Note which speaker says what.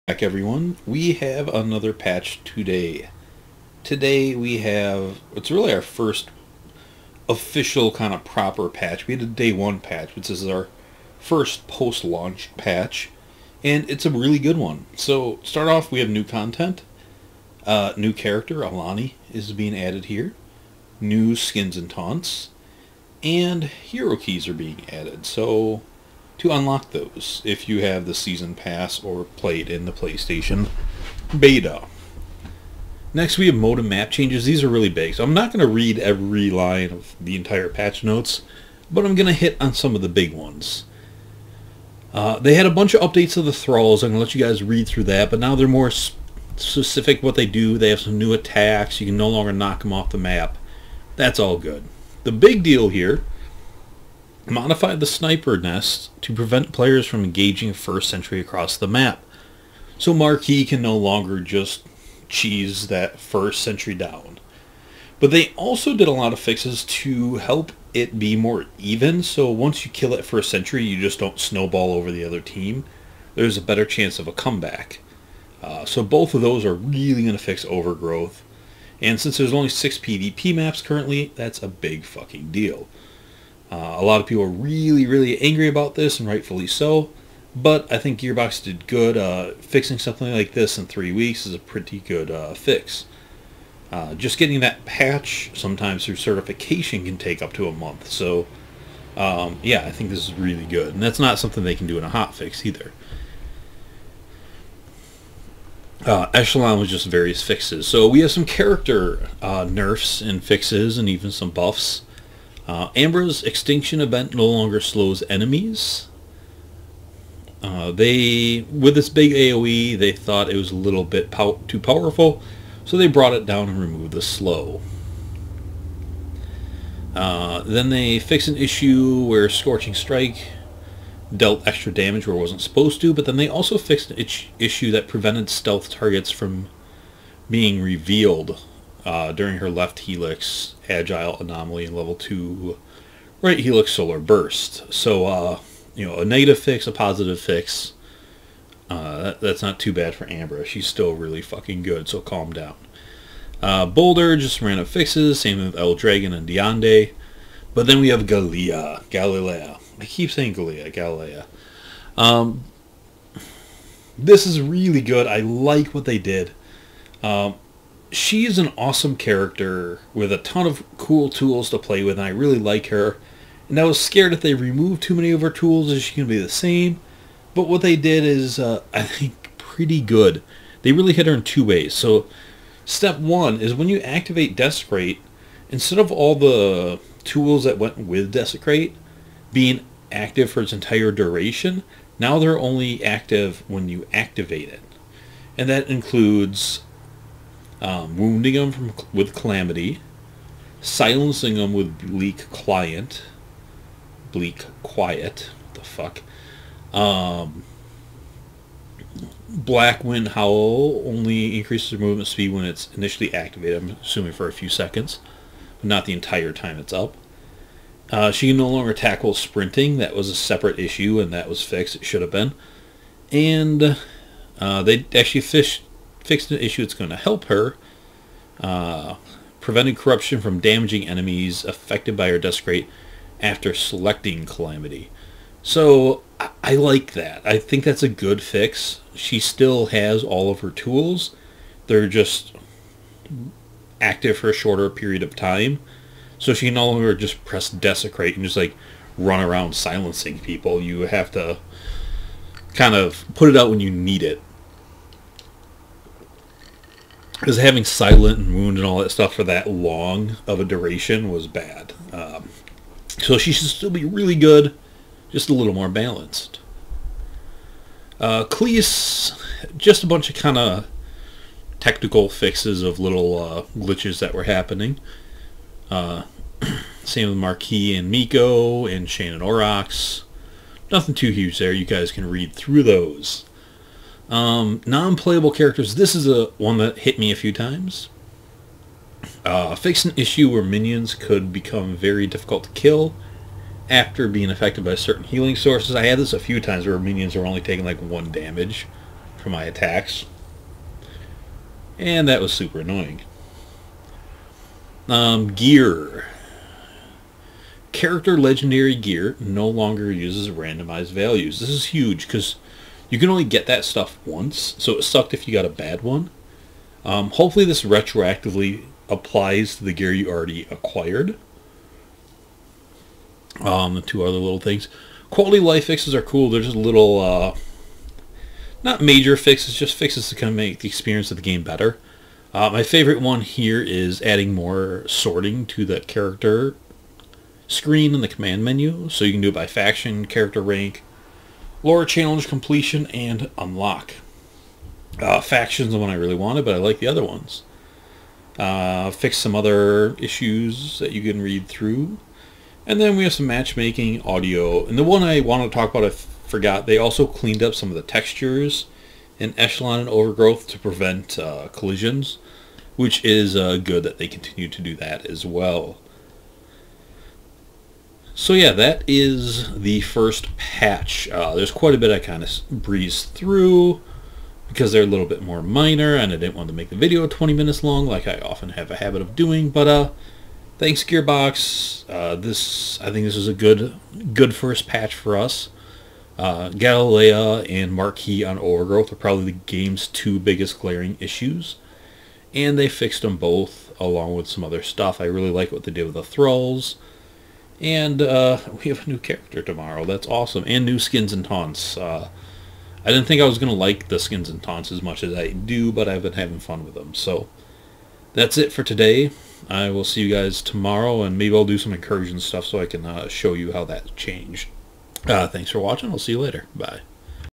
Speaker 1: Back everyone, we have another patch today. Today we have, it's really our first official kind of proper patch. We had a day one patch, which is our first post-launch patch, and it's a really good one. So start off, we have new content, new character, Alani is being added here, new skins and taunts, and hero keys are being added. So to unlock those, if you have the season pass or played in the PlayStation beta. Next we have mode and map changes. These are really big, so I'm not going to read every line of the entire patch notes, but I'm going to hit on some of the big ones. They had a bunch of updates to the thralls. I'm going to let you guys read through that, but now they're more specific what they do. They have some new attacks. You can no longer knock them off the map. That's all good. The big deal here, modified the sniper nest to prevent players from engaging first sentry across the map. So Marquis can no longer just cheese that first sentry down. But they also did a lot of fixes to help it be more even, so once you kill it first sentry, you just don't snowball over the other team. There's a better chance of a comeback. So both of those are really going to fix Overgrowth. And since there's only 6 PvP maps currently, that's a big fucking deal. A lot of people are really angry about this, and rightfully so, but I think Gearbox did good. Fixing something like this in 3 weeks is a pretty good fix. Just getting that patch, sometimes through certification, can take up to a month. So, yeah, I think this is really good. And that's not something they can do in a hotfix either. Echelon was just various fixes. So we have some character nerfs and fixes, and even some buffs. Ambra's extinction event no longer slows enemies. With this big AoE, they thought it was a little bit too powerful, so they brought it down and removed the slow. Then they fixed an issue where Scorching Strike dealt extra damage where it wasn't supposed to, but then they also fixed an issue that prevented stealth targets from being revealed during her left helix agile anomaly in level 2 right helix solar burst. So a negative fix, a positive fix. That's not too bad for Ambra. She's still really fucking good, so calm down. Boulder, just random fixes, same with El Dragon and Diande. But then we have Galilea. I keep saying Galilea. This is really good. I like what they did. She's an awesome character with a ton of cool tools to play with, and I really like her. And I was scared if they removed too many of her tools, is she going to be the same? But what they did is, I think, pretty good. They really hit her in 2 ways. So, step 1 is when you activate Desecrate, instead of all the tools that went with Desecrate being active for its entire duration, now they're only active when you activate it. And that includes wounding them with Calamity, silencing them with Bleak Quiet, what the fuck, Black Wind Howl only increases their movement speed when it's initially activated, I'm assuming for a few seconds, but not the entire time it's up. She can no longer tackle sprinting. That was a separate issue, and that was fixed. It should have been. And they actually fixed an issue that's going to help her, preventing corruption from damaging enemies affected by her Desecrate after selecting Calamity. So I like that. I think that's a good fix. She still has all of her tools. They're just active for a shorter period of time. So she can no longer just press Desecrate and just run around silencing people. You have to kind of put it out when you need it. Because having Silent and Wound and all that stuff for that long of a duration was bad. So she should still be really good, just a little more balanced. Cleese, just a bunch of kind of technical fixes of little glitches that were happening. Same with Marquis and Miko and Shane and Aurochs. Nothing too huge there. You guys can read through those. Non-playable characters. This is one that hit me a few times. Fixed an issue where minions could become very difficult to kill after being affected by certain healing sources. I had this a few times where minions are only taking 1 damage for my attacks. And that was super annoying. Gear. Character legendary gear no longer uses randomized values. This is huge because you can only get that stuff once, so it sucked if you got a bad one. Hopefully this retroactively applies to the gear you already acquired. The two other little things. Quality life fixes are cool. They're just little, not major fixes, just fixes to kind of make the experience of the game better. My favorite one here is adding more sorting to the character screen in the command menu. So you can do it by faction, character rank, lore challenge completion, and unlock. Faction's the one I really wanted, but I like the other ones. Fix some other issues that you can read through. And then we have some matchmaking, audio. And the one I wanted to talk about, I forgot, they also cleaned up some of the textures in Echelon and Overgrowth to prevent collisions, which is good that they continue to do that as well. So yeah, that is the first patch. There's quite a bit I kind of breezed through because they're a little bit more minor, and I didn't want to make the video 20 minutes long like I often have a habit of doing. But thanks, Gearbox. I think this is a good first patch for us. Galilea and Marquee on Overgrowth are probably the game's two biggest glaring issues, and they fixed them both along with some other stuff. I really like what they did with the thralls, and we have a new character tomorrow. That's awesome, and new skins and taunts. I didn't think I was going to like the skins and taunts as much as I do, but I've been having fun with them. So that's it for today. I will see you guys tomorrow, and maybe I'll do some incursion stuff so I can show you how that changed. Thanks for watching. I'll see you later. Bye.